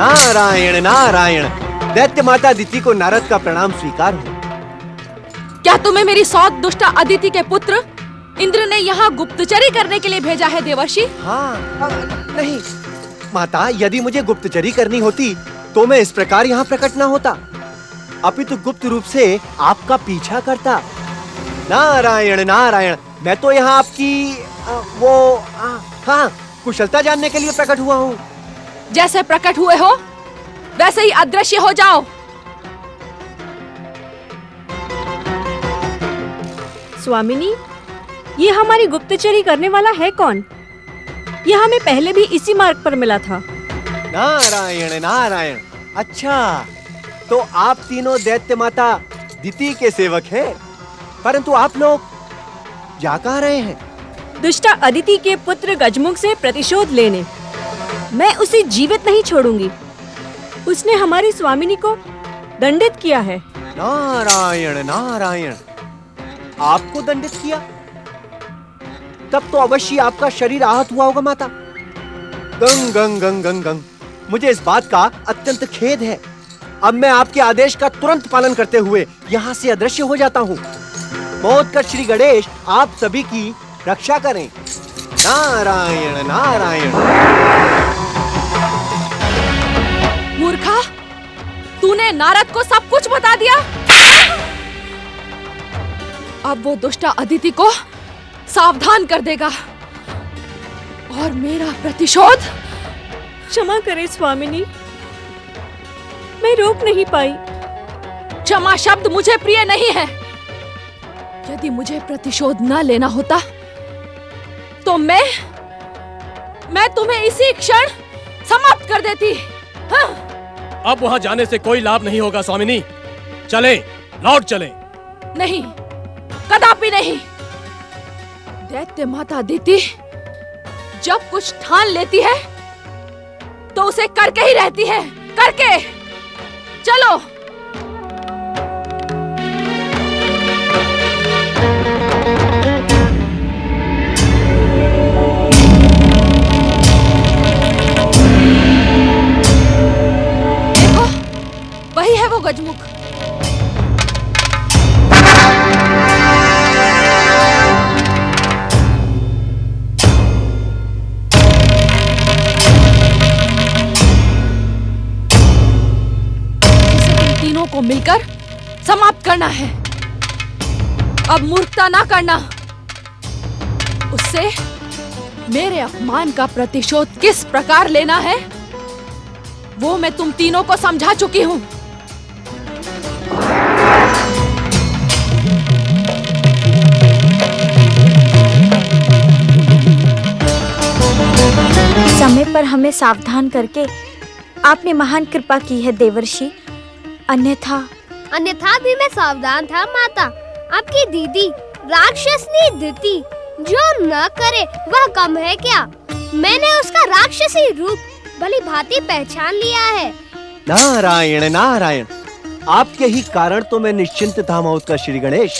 नारायण नारायण। दैत्य माता अदिति को नारद का प्रणाम स्वीकार हो। क्या तुम्हें मेरी सौत दुष्ट अदिति के पुत्र इंद्र ने यहाँ गुप्तचरी करने के लिए भेजा है देवर्षि? हाँ, नहीं माता, यदि मुझे गुप्तचरी करनी होती तो मैं इस प्रकार यहाँ प्रकट न होता, अपितु गुप्त रूप से आपका पीछा करता। नारायण नारायण, मैं तो यहाँ आपकी हाँ, कुशलता जानने के लिए प्रकट हुआ हूँ। जैसे प्रकट हुए हो वैसे ही अदृश्य हो जाओ। स्वामिनी, ये हमारी गुप्तचरी करने वाला है कौन? ये हमें पहले भी इसी मार्ग पर मिला था। नारायण नारायण, अच्छा तो आप तीनों दैत्य माता दिति के सेवक हैं, परंतु आप लोग जा कहाँ रहे हैं? दुष्टा अदिति के पुत्र गजमुख से प्रतिशोध लेने। मैं उसे जीवित नहीं छोड़ूंगी। उसने हमारी स्वामिनी को दंडित किया है। नारायण नारायण, आपको दंडित किया? तब तो अवश्य आपका शरीर आहत हुआ होगा माता। गंग गंग गंग गंग गंग, मुझे इस बात का अत्यंत खेद है। अब मैं आपके आदेश का तुरंत पालन करते हुए यहाँ से अदृश्य हो जाता हूँ। महोत्कच श्री गणेश आप सभी की रक्षा करें। नारायण नारायण। मूर्खा, तूने नारद को सब कुछ बता दिया। अब वो दुष्टा अदिति को सावधान कर देगा और मेरा प्रतिशोध। क्षमा करें स्वामिनी, मैं रोक नहीं पाई। क्षमा शब्द मुझे प्रिय नहीं है। यदि मुझे प्रतिशोध न लेना होता तो मैं तुम्हें इसी क्षण समाप्त कर देती। हाँ? अब वहाँ जाने से कोई लाभ नहीं होगा स्वामिनी। चले, लौट चले। नहीं, कदापि नहीं। दैत्य माता अदिति जब कुछ ठान लेती है तो उसे करके ही रहती है, करके। चलो। देखो, वही है वो गजमुख। को मिलकर समाप्त करना है। अब मूर्खता ना करना। उससे मेरे अपमान का प्रतिशोध किस प्रकार लेना है वो मैं तुम तीनों को समझा चुकी हूँ। समय पर हमें सावधान करके आपने महान कृपा की है देवर्षि। अन्यथा भी मैं सावधान था माता। आपकी दीदी राक्षसनी दिति जो न करे वह कम है क्या? मैंने उसका राक्षसी रूप भली भांति पहचान लिया है। नारायण नारायण, आपके ही कारण तो मैं निश्चिंत था महोत्कच श्री गणेश।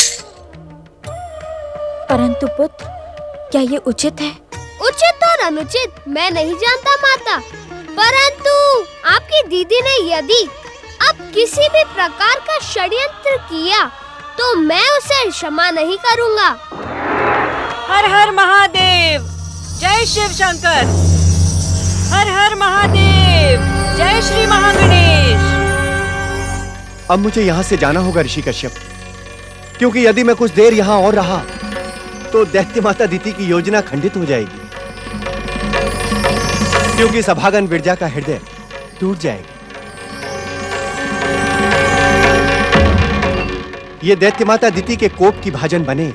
परंतु पुत्र, क्या ये उचित है? उचित और अनुचित मैं नहीं जानता माता, परंतु आपकी दीदी ने यदि अब किसी भी प्रकार का षड्यंत्र किया तो मैं उसे क्षमा नहीं करूंगा। हर हर महादेव, जय शिव शंकर। हर हर महादेव, जय श्री महागणेश। अब मुझे यहाँ से जाना होगा ऋषि कश्यप, क्योंकि यदि मैं कुछ देर यहाँ और रहा तो दैत्य माता दिति की योजना खंडित हो जाएगी, क्योंकि सभागन विरजा का हृदय टूट जाएगा। ये दैत्य माता दिति के कोप की भाजन बने,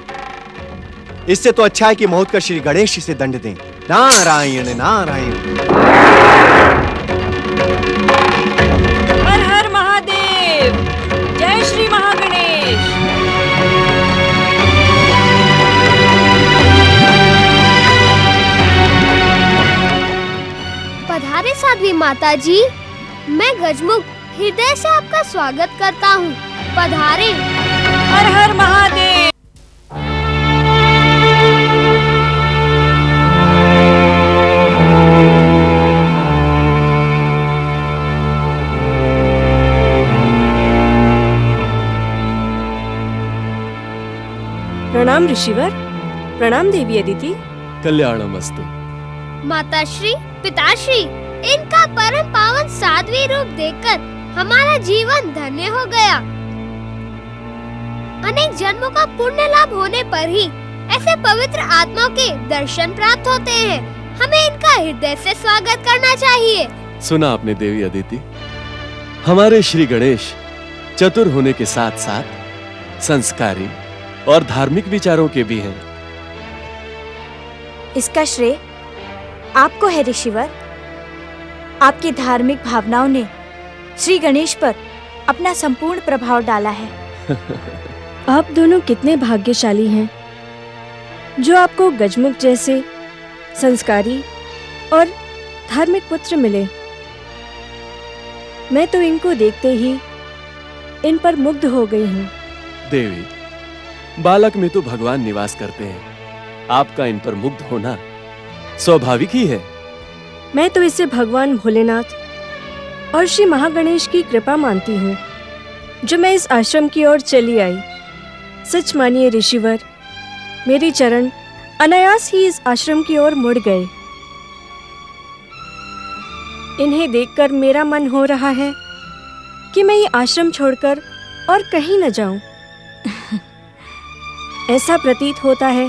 इससे तो अच्छा है कि महोत्कच श्री गणेश इसे दंड दें। नारायण नारायण। हर हर महादेव, जय श्री महागणेश। पधारे साध्वी माता जी, मैं गजमुख हृदय से आपका स्वागत करता हूँ। पधारे। हर हर महादेव। प्रणाम ऋषिवर। प्रणाम देवी अदिति। कल्याणमस्तु। माताश्री, पिताश्री, इनका परम पावन साध्वी रूप देखकर हमारा जीवन धन्य हो गया। अनेक जन्मों का पुण्य लाभ होने पर ही ऐसे पवित्र आत्माओं के दर्शन प्राप्त होते हैं। हमें इनका हृदय से स्वागत करना चाहिए। सुना आपने देवी अदिति, हमारे श्री गणेश चतुर होने के साथ साथ संस्कारी और धार्मिक विचारों के भी हैं। इसका श्रेय आपको है ऋषिवर। आपकी धार्मिक भावनाओं ने श्री गणेश पर अपना संपूर्ण प्रभाव डाला है। आप दोनों कितने भाग्यशाली हैं जो आपको गजमुख जैसे संस्कारी और धार्मिक पुत्र मिले। मैं तो इनको देखते ही इन पर मुग्ध हो गई हूँ। देवी, बालक में तो भगवान निवास करते हैं, आपका इन पर मुग्ध होना स्वाभाविक ही है। मैं तो इसे भगवान भोलेनाथ और श्री महागणेश की कृपा मानती हूँ जो मैं इस आश्रम की ओर चली आई। सच मानिए ऋषिवर, मेरे चरण अनायास ही इस आश्रम की ओर मुड़ गए। इन्हें देखकर मेरा मन हो रहा है कि मैं ये आश्रम छोड़कर और कहीं न जाऊं। ऐसा प्रतीत होता है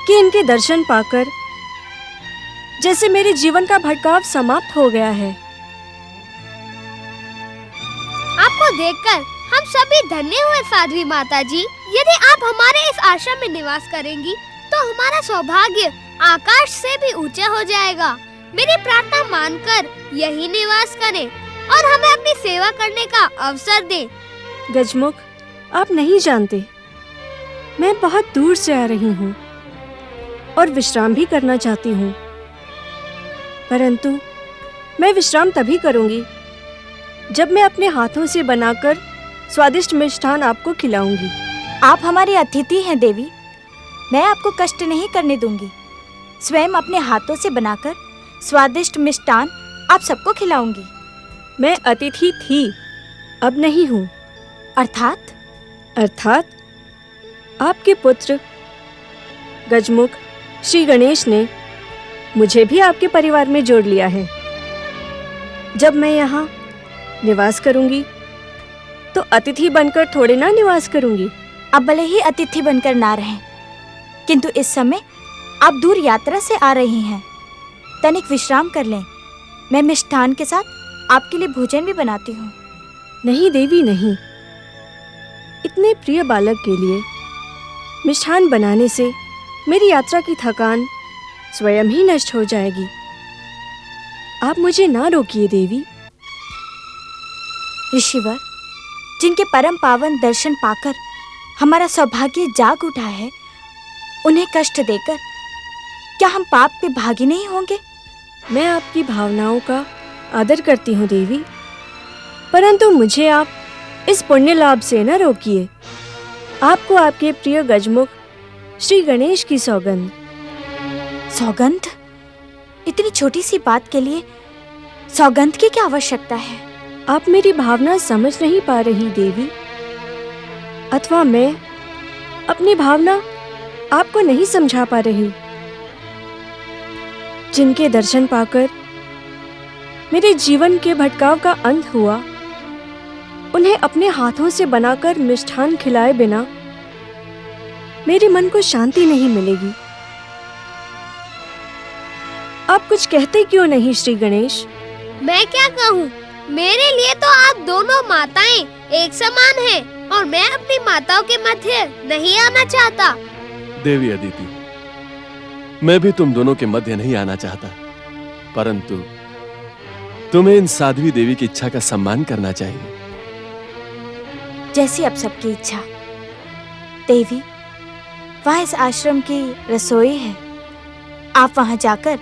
कि इनके दर्शन पाकर जैसे मेरे जीवन का भटकाव समाप्त हो गया है। आपको देखकर हम सभी धन्य हुए साध्वी माता जी। यदि आप हमारे इस आश्रम में निवास करेंगी तो हमारा सौभाग्य आकाश से भी ऊंचा हो जाएगा। मेरी प्रार्थना मानकर यही निवास करें और हमें अपनी सेवा करने का अवसर दें। गजमुख, आप नहीं जानते, मैं बहुत दूर से आ रही हूँ और विश्राम भी करना चाहती हूँ, परंतु मैं विश्राम तभी करूँगी जब मैं अपने हाथों से बनाकर स्वादिष्ट मिष्ठान आपको खिलाऊंगी। आप हमारे अतिथि हैं देवी, मैं आपको कष्ट नहीं करने दूंगी। स्वयं अपने हाथों से बनाकर स्वादिष्ट मिष्ठान आप सबको खिलाऊंगी। मैं अतिथि थी, अब नहीं हूँ। अर्थात आपके पुत्र गजमुख श्री गणेश ने मुझे भी आपके परिवार में जोड़ लिया है। जब मैं यहाँ निवास करूंगी तो अतिथि बनकर थोड़े ना निवास करूंगी। अब भले ही अतिथि बनकर ना रहें, किंतु इस समय आप दूर यात्रा से आ रही हैं, तनिक विश्राम कर लें। मैं मिष्ठान के साथ आपके लिए भोजन भी बनाती हूँ। नहीं देवी, नहीं। इतने प्रिय बालक के लिए मिष्ठान बनाने से मेरी यात्रा की थकान स्वयं ही नष्ट हो जाएगी। आप मुझे ना रोकिए देवी। ऋषिवर, जिनके परम पावन दर्शन पाकर हमारा सौभाग्य जाग उठा है, उन्हें कष्ट देकर क्या हम पाप के भागी नहीं होंगे? मैं आपकी भावनाओं का आदर करती हूँ देवी, परंतु मुझे आप इस पुण्य लाभ से न रोकिए। आपको आपके प्रिय गजमुख श्री गणेश की सौगंध। सौगंध? इतनी छोटी सी बात के लिए सौगंध की क्या आवश्यकता है? आप मेरी भावना समझ नहीं पा रही देवी, अथवा मैं अपनी भावना आपको नहीं समझा पा रही। जिनके दर्शन पाकर मेरे जीवन के भटकाव का अंत हुआ, उन्हें अपने हाथों से बनाकर मिष्ठान खिलाए बिना मेरे मन को शांति नहीं मिलेगी। आप कुछ कहते क्यों नहीं श्री गणेश? मैं क्या कहूँ? मेरे लिए तो आप दोनों माताएं एक समान हैं और मैं अपनी माताओं के मध्य नहीं आना चाहता। देवी अदिति, मैं भी तुम दोनों के मध्य नहीं आना चाहता, परंतु तुम्हें इन साध्वी देवी की इच्छा का सम्मान करना चाहिए। जैसी अब सबकी इच्छा। देवी, वहाँ इस आश्रम की रसोई है, आप वहाँ जाकर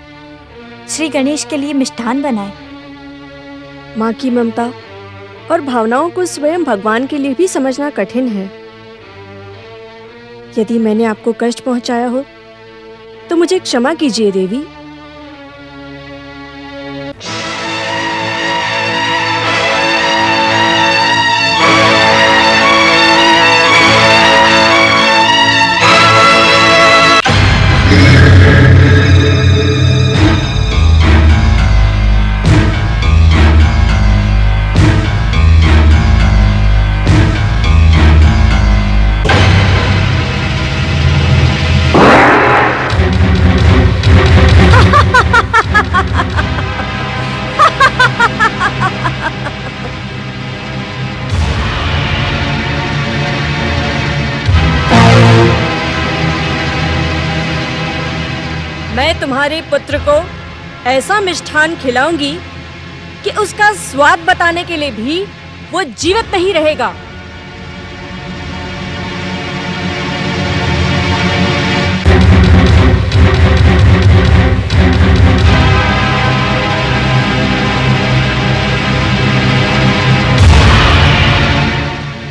श्री गणेश के लिए मिष्ठान बनाएं। माँ की ममता और भावनाओं को स्वयं भगवान के लिए भी समझना कठिन है। यदि मैंने आपको कष्ट पहुंचाया हो तो मुझे क्षमा कीजिए देवी। मैं तुम्हारे पुत्र को ऐसा मिष्ठान खिलाऊंगी कि उसका स्वाद बताने के लिए भी वो जीवित नहीं रहेगा।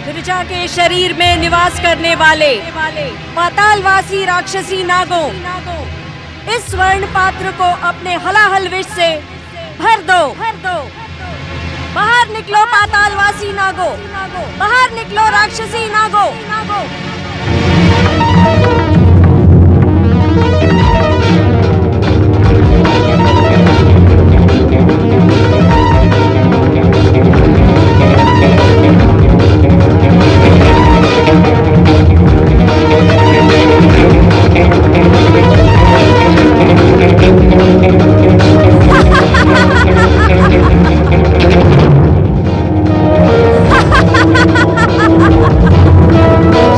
गिरिजा के शरीर में निवास करने वाले पातालवासी राक्षसी नागों, इस स्वर्ण पात्र को अपने हलाहल विष से भर दो। बाहर निकलो पातालवासी नागो, बाहर निकलो राक्षसी नागो।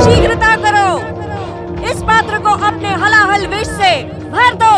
शीघ्रता करो, इस पात्र को अपने हलाहल विष से भर दो।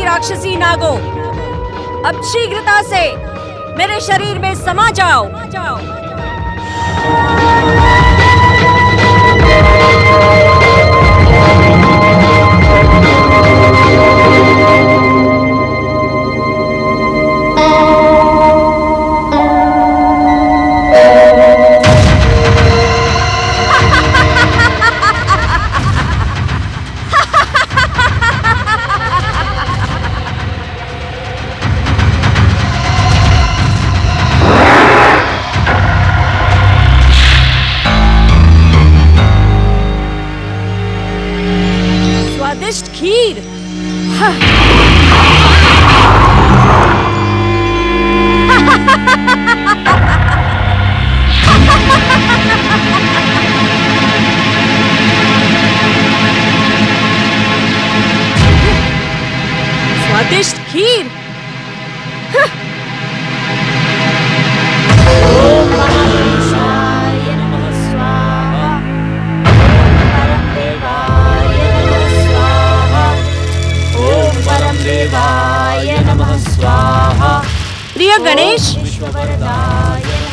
राक्षसी नागो, अब शीघ्रता से मेरे शरीर में समा जाओ। स्वादिष्ट खीर। स्वादिष्ट खीर। प्रिय गणेश,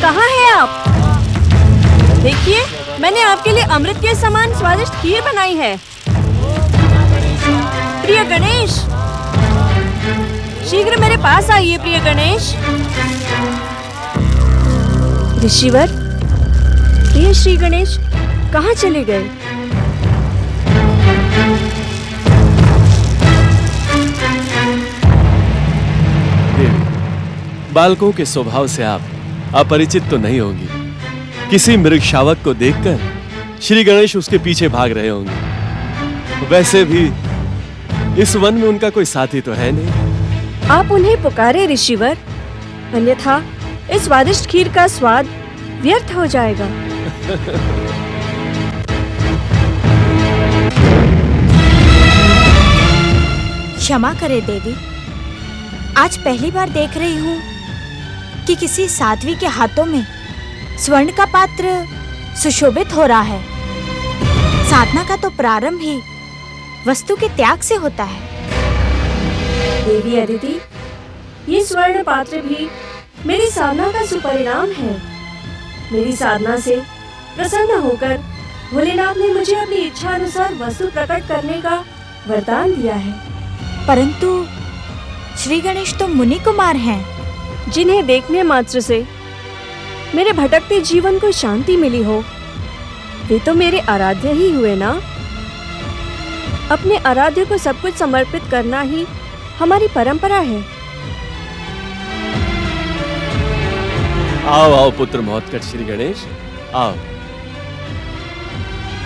कहाँ हैं आप? देखिए, मैंने आपके लिए अमृत के समान स्वादिष्ट खीर बनाई है। प्रिय गणेश, शीघ्र मेरे पास आइए। प्रिय गणेश। ऋषिवर, प्रिय श्री गणेश कहाँ चले गए? बालकों के स्वभाव से आप अपरिचित तो नहीं होंगी। किसी मृग शावक को देखकर श्री गणेश उसके पीछे भाग रहे होंगे। वैसे भी इस वन में उनका कोई साथी तो है नहीं। आप उन्हें पुकारे ऋषिवर, अन्यथा इस स्वादिष्ट खीर का स्वाद व्यर्थ हो जाएगा। क्षमा करे देवी, आज पहली बार देख रही हूँ कि किसी साध्वी के हाथों में स्वर्ण का पात्र सुशोभित हो रहा है। साधना का तो प्रारंभ ही वस्तु के त्याग से होता है। देवी अदिति, ये स्वर्ण पात्र भी मेरी साधना का सुपरिणाम है। मेरी साधना से प्रसन्न होकर भोलेनाथ ने मुझे अपनी इच्छा अनुसार वस्तु प्रकट करने का वरदान दिया है। परंतु श्री गणेश तो मुनि कुमार हैं, जिन्हें देखने मात्र से मेरे भटकते जीवन को शांति मिली हो। वे तो मेरे आराध्य ही हुए ना। अपने आराध्य को सब कुछ समर्पित करना ही हमारी परंपरा है। आओ आओ पुत्र महोत्कट श्री गणेश, आओ।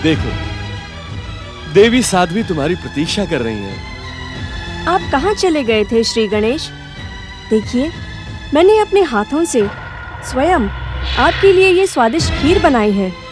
देखो, देवी साध्वी तुम्हारी प्रतीक्षा कर रही हैं। आप कहाँ चले गए थे श्री गणेश? देखिए, मैंने अपने हाथों से स्वयं आपके लिए ये स्वादिष्ट खीर बनाई है।